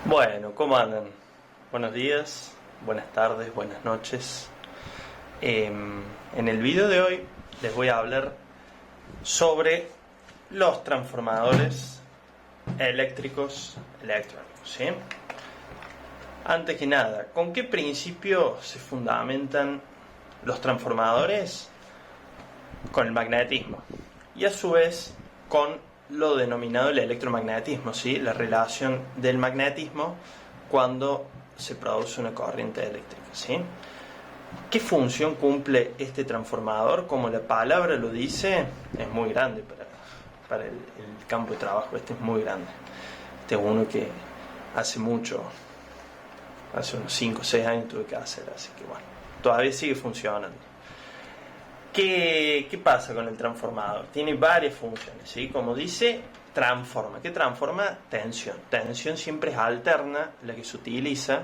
Bueno, ¿cómo andan? Buenos días, buenas tardes, buenas noches. En el video de hoy les voy a hablar sobre los transformadores eléctricos electrónicos, ¿sí? Antes que nada, ¿con qué principio se fundamentan los transformadores? Con el magnetismo y a su vez con lo denominado el electromagnetismo, ¿sí? La relación del magnetismo cuando se produce una corriente eléctrica, ¿sí? ¿Qué función cumple este transformador? Como la palabra lo dice, es muy grande para el campo de trabajo. Este es muy grande. Este es uno que hace unos 5 o 6 años tuve que hacer, así que bueno, todavía sigue funcionando. ¿Qué pasa con el transformador? Tiene varias funciones, ¿sí? Como dice, transforma. ¿Qué transforma? Tensión. Tensión siempre es alterna, la que se utiliza,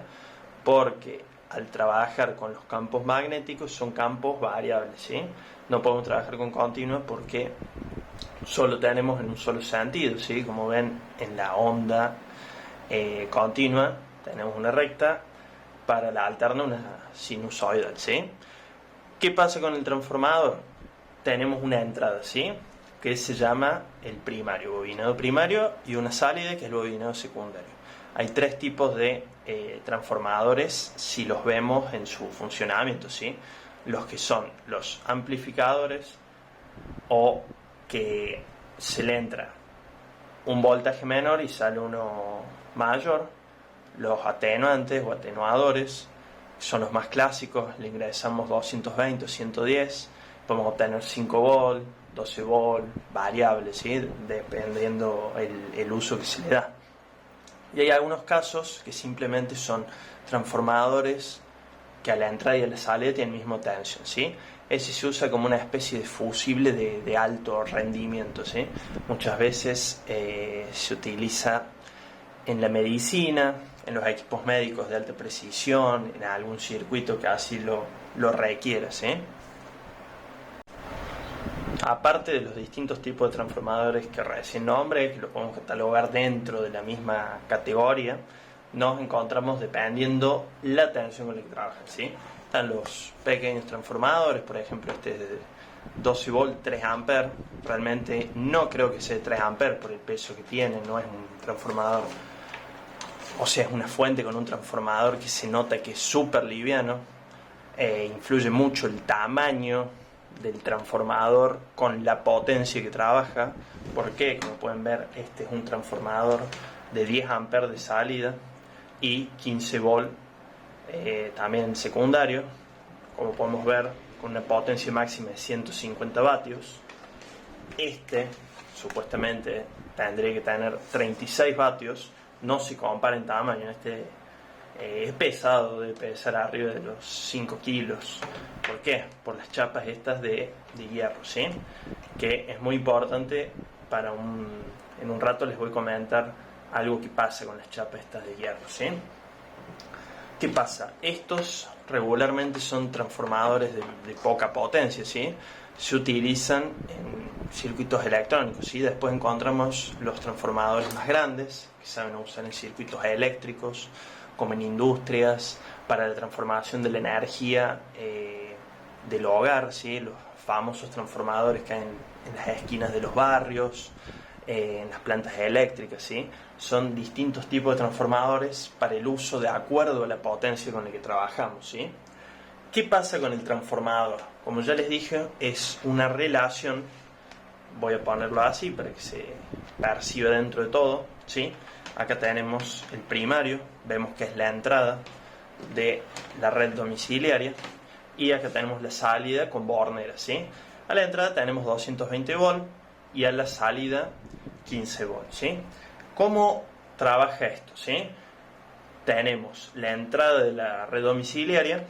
porque al trabajar con los campos magnéticos son campos variables, ¿sí? No podemos trabajar con continuos porque solo tenemos en un solo sentido, ¿sí? Como ven en la onda continua tenemos una recta, para la alterna una sinusoidal, ¿sí? ¿Qué pasa con el transformador? Tenemos una entrada, ¿sí? Que se llama el primario, bobinado primario, y una salida que es el bobinado secundario. Hay 3 tipos de transformadores si los vemos en su funcionamiento, ¿sí? Los que son los amplificadores, o que se le entra un voltaje menor y sale uno mayor. Los atenuantes o atenuadores son los más clásicos, le ingresamos 220 o 110, podemos obtener 5 volt, 12 volt, variables, ¿sí? Dependiendo el uso que se le da. Y hay algunos casos que simplemente son transformadores que a la entrada y a la salida tienen mismo tensión, ¿sí? Ese se usa como una especie de fusible de alto rendimiento, ¿sí? Muchas veces se utiliza en la medicina, en los equipos médicos de alta precisión, en algún circuito que así lo requiera, ¿sí? Aparte de los distintos tipos de transformadores que recién nombré, que lo podemos catalogar dentro de la misma categoría, nos encontramos dependiendo la tensión con la que trabajan, ¿sí? Están los pequeños transformadores, por ejemplo este de 12 volt, 3 amperes. Realmente no creo que sea de 3 amperes por el peso que tiene, no es un transformador, o sea, es una fuente con un transformador que se nota que es súper liviano. Influye mucho el tamaño del transformador con la potencia que trabaja. ¿Por qué? Como pueden ver, este es un transformador de 10 amperes de salida y 15 volt también secundario, como podemos ver, con una potencia máxima de 150 vatios. Este supuestamente tendría que tener 36 vatios. No se compara en tamaño. Este es pesado, debe pesar arriba de los 5 kilos. ¿Por qué? Por las chapas estas de hierro, ¿sí? Que es muy importante en un rato les voy a comentar algo que pasa con las chapas estas de hierro, ¿sí? ¿Qué pasa? Estos regularmente son transformadores de poca potencia, ¿sí? Se utilizan en circuitos electrónicos, ¿sí? Después encontramos los transformadores más grandes, que saben usar en circuitos eléctricos, como en industrias, para la transformación de la energía del hogar, ¿sí? Los famosos transformadores que hay en las esquinas de los barrios, en las plantas eléctricas, ¿sí? Son distintos tipos de transformadores para el uso de acuerdo a la potencia con la que trabajamos, ¿sí? ¿Qué pasa con el transformador? Como ya les dije, es una relación, voy a ponerlo así para que se perciba dentro de todo, ¿sí? Acá tenemos el primario, vemos que es la entrada de la red domiciliaria, y acá tenemos la salida con bornera, ¿sí? A la entrada tenemos 220 volt y a la salida 15 volt, ¿sí? ¿Cómo trabaja esto, sí? Tenemos la entrada de la red domiciliaria,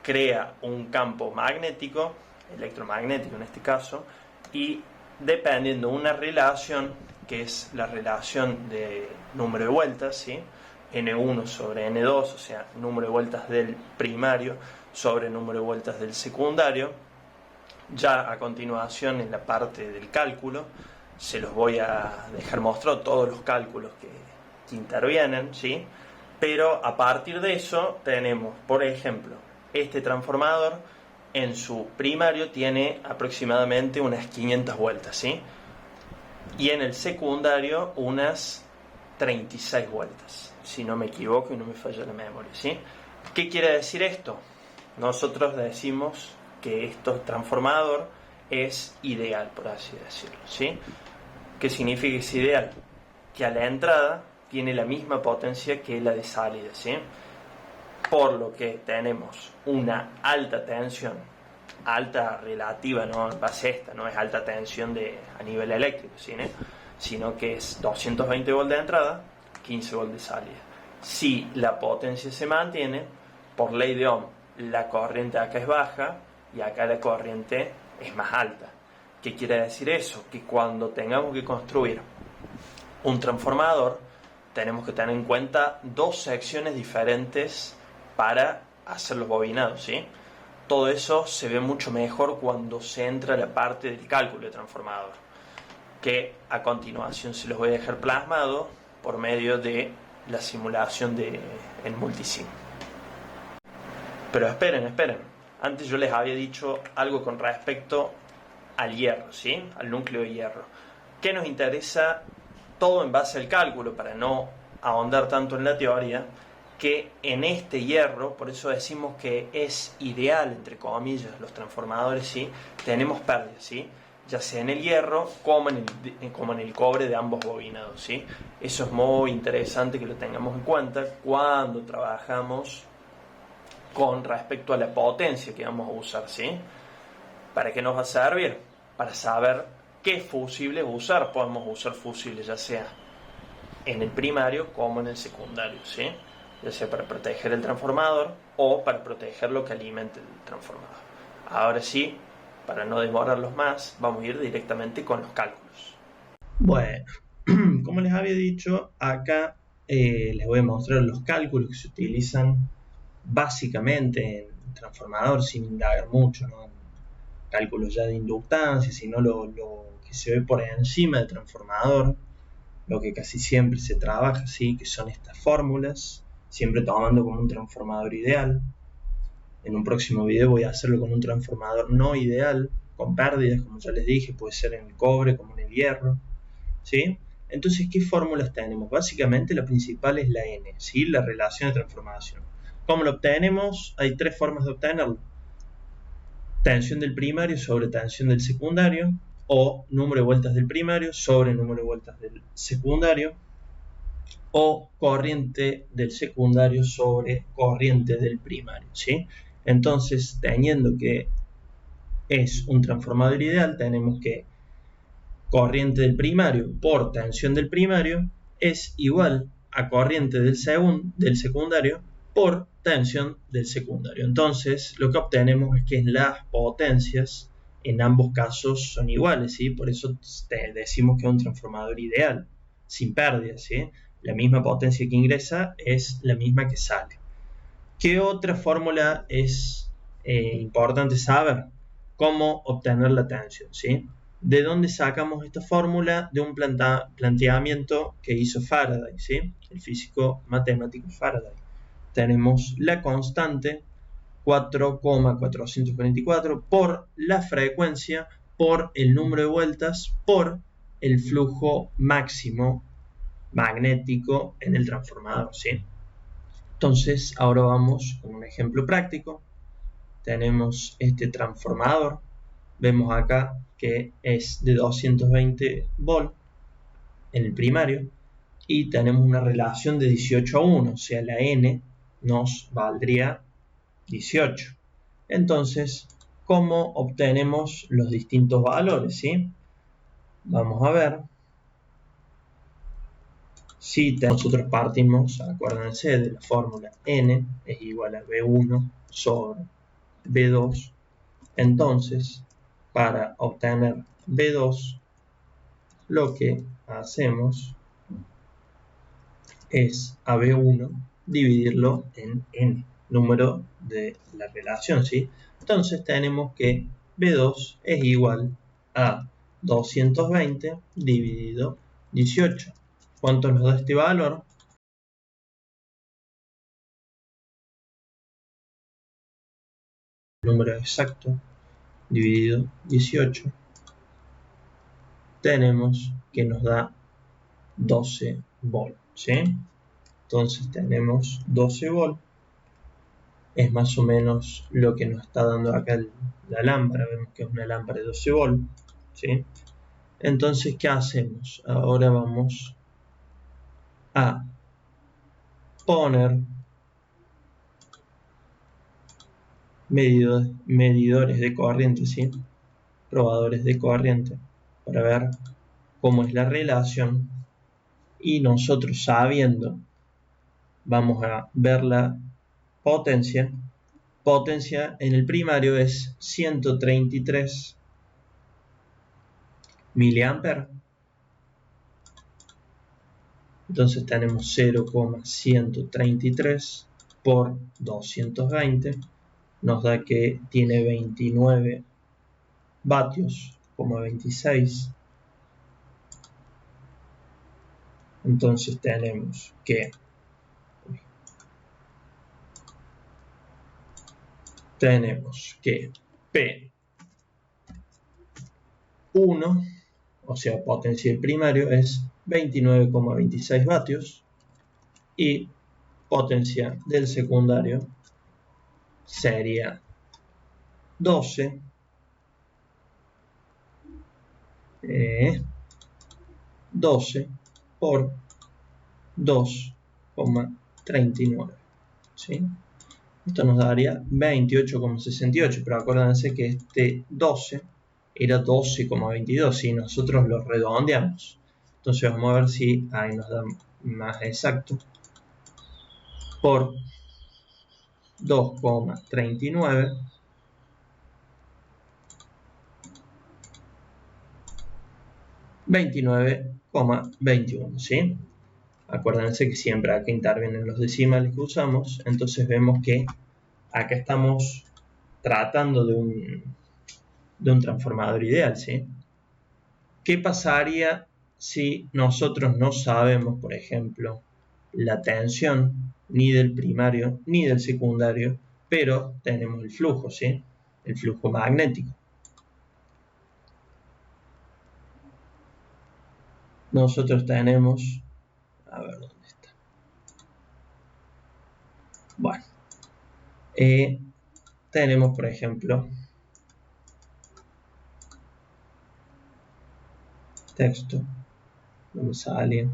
crea un campo magnético, electromagnético en este caso, y dependiendo de una relación, que es la relación de número de vueltas, ¿sí? N1 sobre N2, o sea, número de vueltas del primario sobre número de vueltas del secundario. Ya a continuación, en la parte del cálculo, se los voy a dejar mostrar todos los cálculos que intervienen, ¿sí? Pero a partir de eso tenemos, por ejemplo, este transformador en su primario tiene aproximadamente unas 500 vueltas, ¿sí? Y en el secundario unas 36 vueltas, si no me equivoco y no me falla la memoria, ¿sí? ¿Qué quiere decir esto? Nosotros decimos que este transformador es ideal, por así decirlo, ¿sí? ¿Qué significa que es ideal? Que a la entrada tiene la misma potencia que la de salida, ¿sí? Por lo que tenemos una alta tensión, alta relativa, no en base a esta, no es alta tensión a nivel eléctrico, ¿sí? Sino que es 220 volts de entrada, 15 volts de salida. Si la potencia se mantiene, por ley de Ohm, la corriente acá es baja y acá la corriente es más alta. ¿Qué quiere decir eso? Que cuando tengamos que construir un transformador, tenemos que tener en cuenta dos secciones diferentes para hacer los bobinados, ¿sí? Todo eso se ve mucho mejor cuando se entra a la parte del cálculo de transformador, que a continuación se los voy a dejar plasmado por medio de la simulación en Multisim. Pero esperen. Antes yo les había dicho algo con respecto al hierro, ¿sí? Al núcleo de hierro. ¿Qué nos interesa? Todo en base al cálculo, para no ahondar tanto en la teoría, que en este hierro, por eso decimos que es ideal, entre comillas, los transformadores, ¿sí? Tenemos pérdidas, ¿sí? Ya sea en el hierro como en el cobre de ambos bobinados, ¿sí? Eso es muy interesante que lo tengamos en cuenta cuando trabajamos con respecto a la potencia que vamos a usar, ¿sí? ¿Para qué nos va a servir? Para saber qué fusibles usar. Podemos usar fusibles ya sea en el primario como en el secundario, ¿sí? Ya sea para proteger el transformador o para proteger lo que alimente el transformador. Ahora sí, para no demorarlos más, vamos a ir directamente con los cálculos. Bueno, como les había dicho, acá les voy a mostrar los cálculos que se utilizan básicamente en transformador, sin indagar mucho, ¿no? Cálculos ya de inductancia, sino lo que se ve por encima del transformador, lo que casi siempre se trabaja, ¿sí? Que son estas fórmulas, siempre tomando como un transformador ideal. En un próximo video voy a hacerlo con un transformador no ideal, con pérdidas, como ya les dije, puede ser en el cobre como en el hierro, ¿sí? Entonces, ¿qué fórmulas tenemos? Básicamente la principal es la N, ¿sí? La relación de transformación. ¿Cómo lo obtenemos? Hay tres formas de obtenerlo. Tensión del primario sobre tensión del secundario, o número de vueltas del primario sobre número de vueltas del secundario, o corriente del secundario sobre corriente del primario, ¿sí? Entonces, teniendo que es un transformador ideal, tenemos que corriente del primario por tensión del primario es igual a corriente del secundario por tensión del secundario. Entonces, lo que obtenemos es que las potencias en ambos casos son iguales, ¿sí? Por eso decimos que es un transformador ideal, sin pérdidas, ¿sí? La misma potencia que ingresa es la misma que sale. ¿Qué otra fórmula es importante saber? ¿Cómo obtener la tensión, ¿sí? ¿De dónde sacamos esta fórmula? De un planteamiento que hizo Faraday, ¿sí? El físico matemático Faraday. Tenemos la constante 4,444 por la frecuencia, por el número de vueltas, por el flujo máximo magnético en el transformador, ¿sí? Entonces, ahora vamos con un ejemplo práctico. Tenemos este transformador. Vemos acá que es de 220 volts en el primario y tenemos una relación de 18 a 1, o sea, la N nos valdría 18. Entonces, ¿cómo obtenemos los distintos valores, ¿sí? Vamos a ver. Si nosotros partimos, acuérdense de la fórmula N es igual a V1 sobre V2, entonces para obtener V2 lo que hacemos es a V1 dividirlo en N, número de la relación, ¿sí? Entonces tenemos que V2 es igual a 220 dividido 18. ¿Cuánto nos da este valor? número exacto dividido 18, tenemos que nos da 12 volt, ¿sí? Entonces tenemos 12 volt, es más o menos lo que nos está dando acá la lámpara, vemos que es una lámpara de 12 volt, ¿sí? Entonces, ¿qué hacemos? Ahora vamos a poner medidores de corriente, ¿sí? Probadores de corriente, para ver cómo es la relación, y nosotros sabiendo, vamos a ver la potencia. Potencia en el primario es 133 miliamperes. Entonces tenemos 0,133 por 220. Nos da que tiene 29 vatios, 26. Entonces tenemos que P1, o sea, potencia del primario, es 29,26 vatios, y potencia del secundario sería 12 por 2,39, ¿sí? Esto nos daría 28,68, pero acuérdense que este 12 era 12,22, si nosotros lo redondeamos. Entonces vamos a ver si ahí nos da más exacto. Por 2,39, $29,21, ¿sí? Acuérdense que siempre acá intervienen los decimales que usamos, entonces vemos que acá estamos tratando de un transformador ideal, ¿sí? ¿Qué pasaría si nosotros no sabemos, por ejemplo, la tensión ni del primario ni del secundario, pero tenemos el flujo, ¿sí? El flujo magnético. Nosotros tenemos, a ver dónde está. Bueno, tenemos, por ejemplo, texto, donde sale.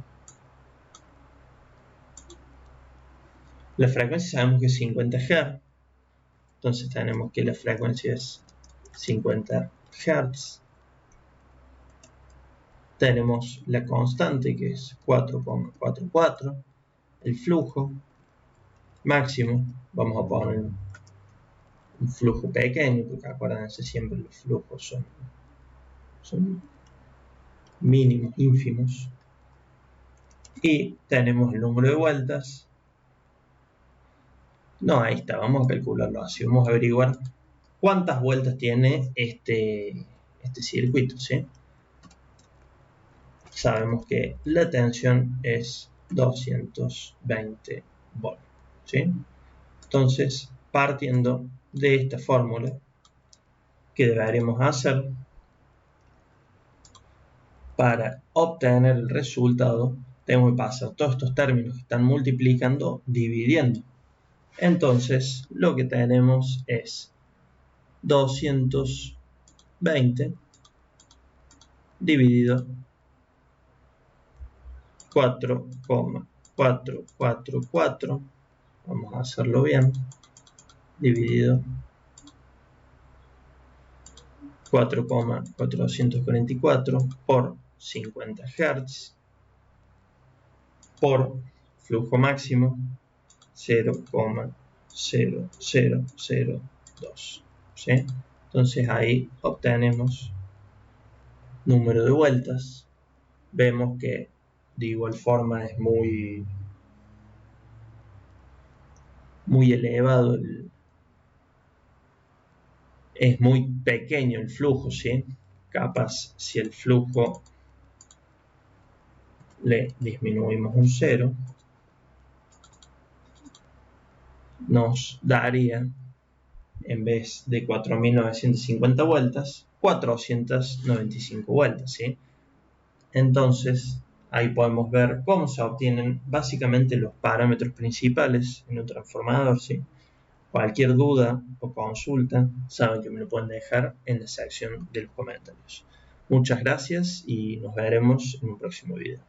La frecuencia sabemos que es 50 Hz, entonces tenemos que la frecuencia es 50 Hz. Tenemos la constante, que es 4,44, el flujo máximo, vamos a poner un flujo pequeño, porque acuérdense, siempre los flujos son mínimos, ínfimos. Y tenemos el número de vueltas. No, ahí está, vamos a calcularlo así, vamos a averiguar cuántas vueltas tiene este circuito, ¿sí? Sabemos que la tensión es 220 volts, ¿sí? Entonces, partiendo de esta fórmula, ¿qué deberemos hacer para obtener el resultado? Tenemos que pasar todos estos términos que están multiplicando, dividiendo. Entonces, lo que tenemos es 220 dividido 4,444, vamos a hacerlo bien, dividido 4,444 por 50 Hz por flujo máximo 0,0002, ¿sí? Entonces ahí obtenemos número de vueltas. Vemos que de igual forma es muy elevado, es muy pequeño el flujo, ¿sí? Capaz si el flujo le disminuimos un 0, nos daría en vez de 4.950 vueltas, 495 vueltas, ¿sí? Entonces, ahí podemos ver cómo se obtienen básicamente los parámetros principales en un transformador, ¿sí? Cualquier duda o consulta, saben que me lo pueden dejar en la sección de los comentarios. Muchas gracias y nos veremos en un próximo video.